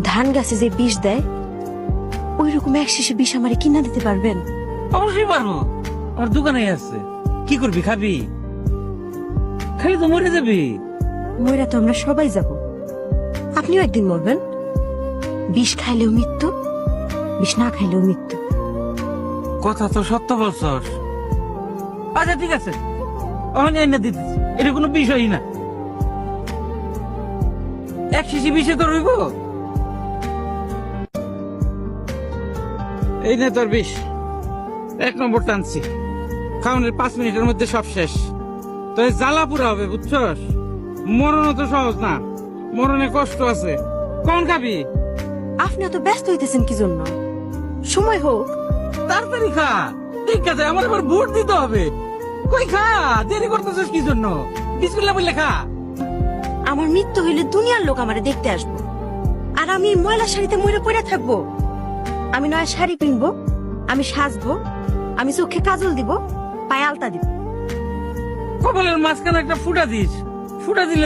ধান গাছে যে বিষ দেয় ওই রকম এক শিশি বিষ আমারে কিনা দিতে পারবেন? অবশ্যই পারবো, আমার দোকানে আছে। কি করবি, খাবি? খালি তো মরে যাবি। মইরা তো আমরা সবাই যাব, আপনিও একদিন মরবেন। বিষ খাইলেও মৃত্যু, বিষ না খাইলেও মৃত্যু। কথা তো সত্য বলছস। আচ্ছা ঠিক আছে, অহনি এনে দিতেছি, এটা কোনো বিষয়ই না। এক শিশি বিষে তো রইব। এই নে তোর বিষ, 1 নম্বর টানছি। খাওয়ানোর 5 মিনিটের মধ্যে সব শেষ। তো জ্বালা পুরা হবে, বুঝছস? মরণও তো সহজ না, মরণে কষ্ট আছে। কোন খাবি? আপনি এত ব্যস্ত হইতেছেন কি জন্য? সময় হোক। তাড়াতাড়ি খা, ঠিক আছে? আমার আবার ভোট দিতে হবে। কই খা, দেরি করতেছিস কি জন্য? বিসমিল্লাহ বললে খা। আমার মৃত্যু হইলে দুনিয়ার লোক আমারে দেখতে আসবো, আর আমি এই ময়লা শাড়িতে মরে পড়ে থাকবো? আমি নয়া শাড়ি কিনবো, আমি সাজবো, আমি চোখে কাজল দিব, পায়ে আলতা দিব। কপালের মাঝখানে একটা ফুটা দিস, ফুটা দিলে